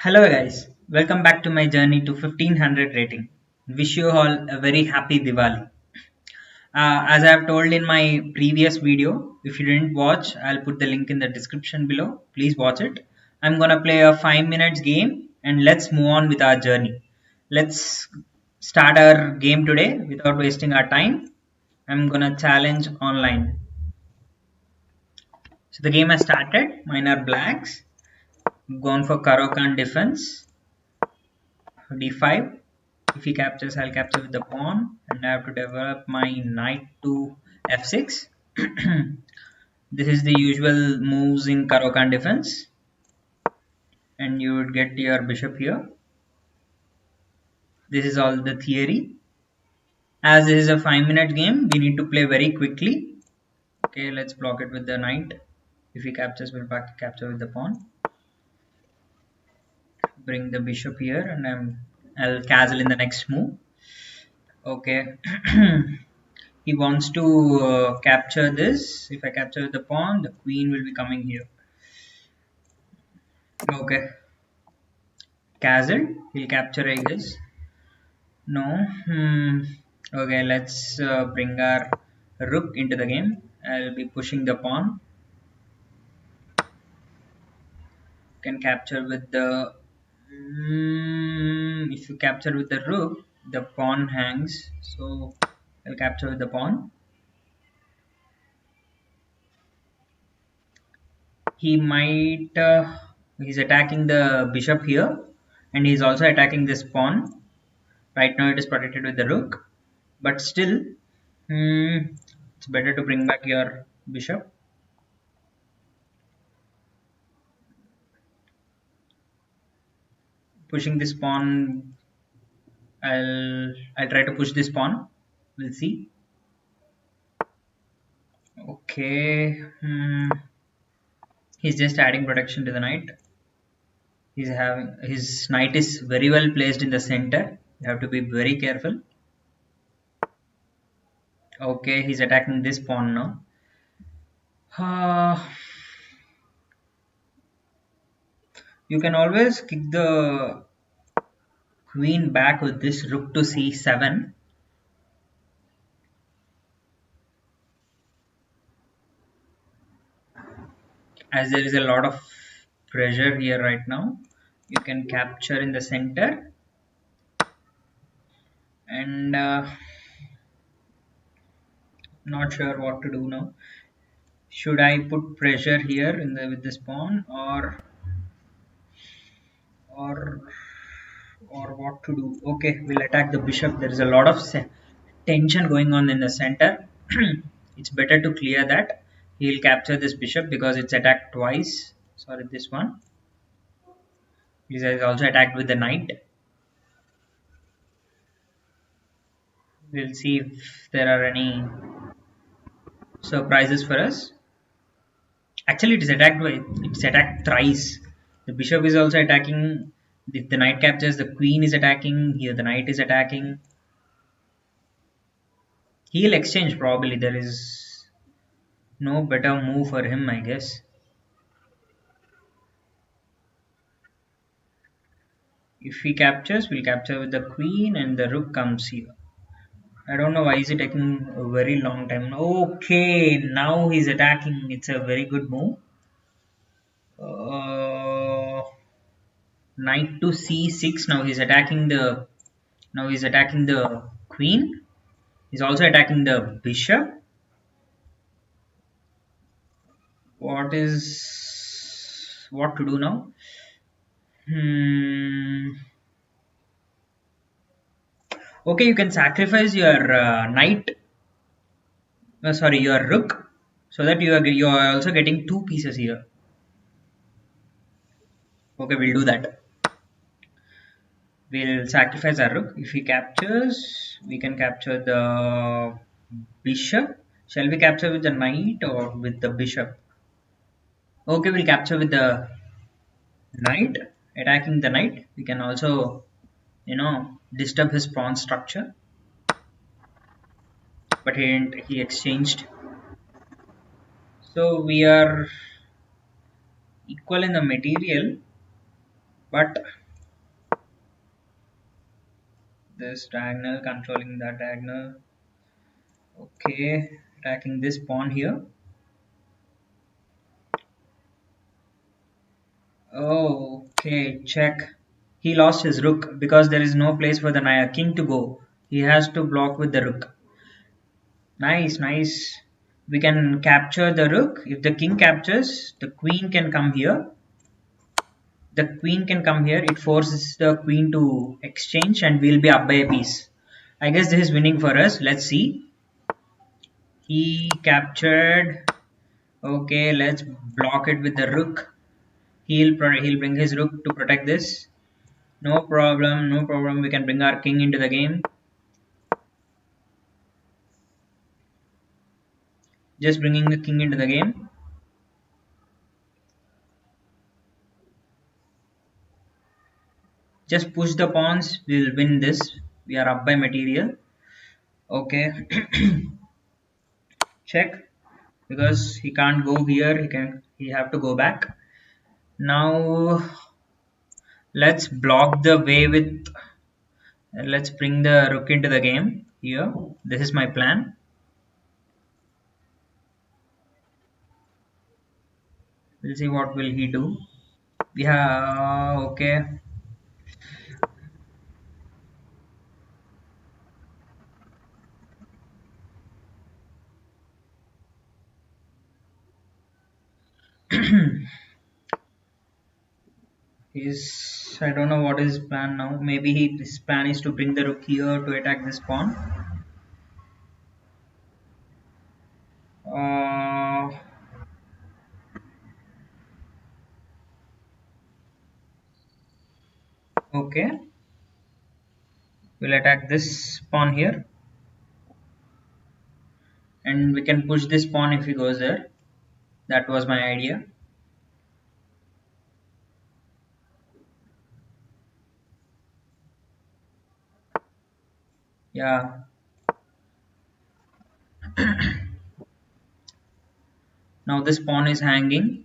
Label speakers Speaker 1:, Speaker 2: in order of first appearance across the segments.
Speaker 1: Hello guys, welcome back to my journey to 1500 rating. Wish you all a very happy Diwali. As I have told in my previous video, if you didn't watch, I'll put the link in the description below. Please watch it. I'm gonna play a 5 minutes game and let's move on with our journey. Let's start our game today without wasting our time. I'm gonna challenge online. So the game has started. Mine are blacks. Gone for Karokan defense. d5. If he captures, I'll capture with the pawn, and I have to develop my knight to f6. This is the usual moves in Karokan defense, and you would get your bishop here. This is all the theory. As this is a 5 minute game, we need to play very quickly. Okay, let's block it with the knight. If he captures, we'll back capture with the pawn. Bring the bishop here, and I'll castle in the next move. Okay. He wants to capture this. If I capture the pawn, the queen will be coming here. Okay, castle. He'll capture, I guess. No. Okay, let's bring our rook into the game. I'll be pushing the pawn. Can capture with the. If you capture with the rook, the pawn hangs. So I'll capture with the pawn. He might. He's attacking the bishop here, and he's also attacking this pawn. Right now it is protected with the rook, but still it's better to bring back your bishop. Pushing this pawn, I'll try to push this pawn. We'll see. Okay, he's just adding protection to the knight. He's having his knight is very well placed in the center. You have to be very careful. Okay, he's attacking this pawn now. You can always kick the queen back with this rook to c7. As there is a lot of pressure here right now, you can capture in the center, and not sure what to do now. Should I put pressure here in the with this pawn, or or what to do? Okay, we'll attack the bishop. There is a lot of tension going on in the center. It's better to clear that. He'll capture this bishop because it's attacked twice. Sorry, this one. He is also attacked with the knight. We'll see if there are any surprises for us. Actually, it's attacked thrice. The bishop is also attacking. If the knight captures, the queen is attacking. Here, the knight is attacking. He'll exchange probably. There is no better move for him, I guess. If he captures, we'll capture with the queen, and the rook comes here. I don't know why is it taking a very long time. Okay, now he's attacking. It's a very good move. Uh, Knight to c6. Now he's attacking the queen. He's also attacking the bishop. What to do now? Okay, you can sacrifice your knight. Sorry, your rook, so that you are also getting two pieces here. Okay, we'll do that. We'll sacrifice our rook. If he captures, we can capture the bishop. Shall we capture with the knight or with the bishop? Okay, we'll capture with the knight. Attacking the knight, we can also, disturb his pawn structure. But he didn't. He exchanged. So we are equal in the material. But this diagonal controlling that diagonal. Okay, attacking this pawn here. Oh, okay, check. He lost his rook because there is no place for the king to go. He has to block with the rook. Nice, nice. We can capture the rook. If the king captures, the queen can come here. The queen can come here. It forces the queen to exchange and we'll be up by a piece. I guess this is winning for us. Let's see. He captured. Okay, let's block it with the rook. He'll bring his rook to protect this. No problem, no problem. We can bring our king into the game. Just bringing the king into the game. Just push the pawns. We'll win this. We are up by material. Okay. Check. Because he can't go here. He have to go back. Now let's block the way with. Let's bring the rook into the game here. This is my plan. We'll see what will he do. Yeah. Okay. I don't know what is his plan now. Maybe his plan is to bring the rook here to attack this pawn. Uh, okay, we'll attack this pawn here, and we can push this pawn if he goes there. That was my idea. Yeah. Now this pawn is hanging,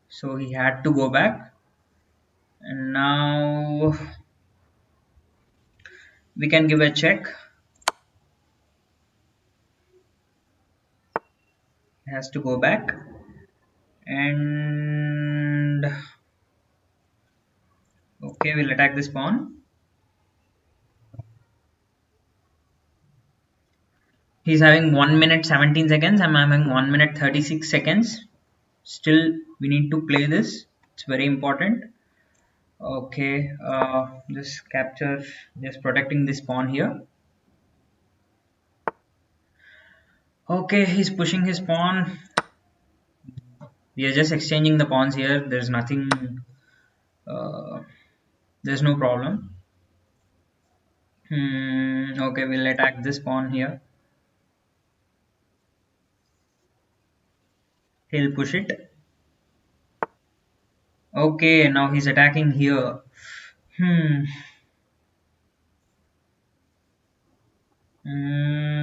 Speaker 1: so he had to go back. And now we can give a check. He has to go back, and okay, we'll attack this pawn. He's having 1 minute 17 seconds. I'm having 1 minute 36 seconds. Still, we need to play this. It's very important. Okay, just capture, just protecting this pawn here. Okay, he's pushing his pawn. We are just exchanging the pawns here. There's nothing, uh, there's no problem. Okay, we'll attack this pawn here. He'll push it. Okay, now he's attacking here. Hmm.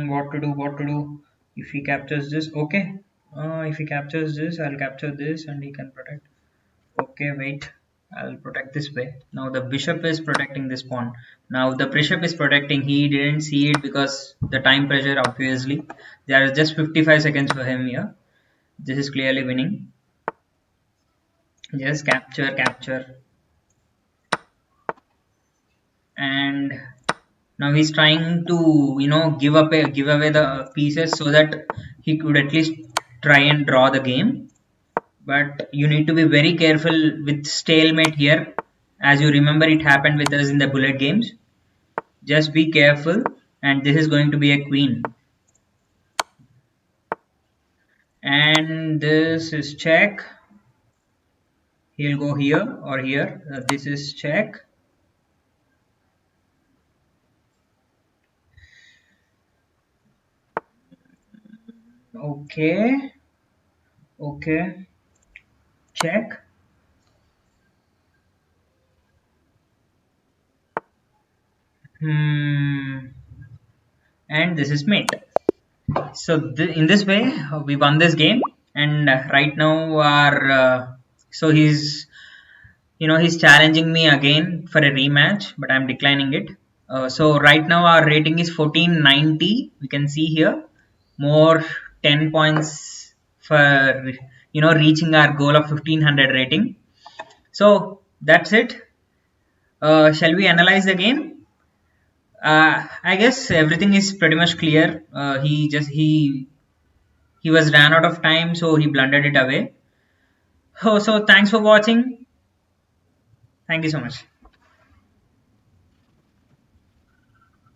Speaker 1: What to do? What to do? If he captures this, okay. If he captures this, I'll capture this and he can protect. Okay, wait. I'll protect this way. Now the bishop is protecting this pawn. Now the bishop is protecting. He didn't see it because the time pressure, obviously. There are just 55 seconds for him here. This is clearly winning. Just capture, capture. And now he's trying to, give away the pieces so that he could at least try and draw the game. But you need to be very careful with stalemate here. As you remember, it happened with us in the bullet games. Just be careful, and this is going to be a queen. And this is check. He'll go here or here. This is check. Okay. Okay. Check. And this is mate. So in this way, we won this game. and right now our so he's challenging me again for a rematch, but I'm declining it. So right now our rating is 1490. We can see here more 10 points for reaching our goal of 1500 rating. So that's it. Shall we analyze the game? I guess everything is pretty much clear. He was ran out of time, so he blundered it away. So thanks for watching. Thank you so much.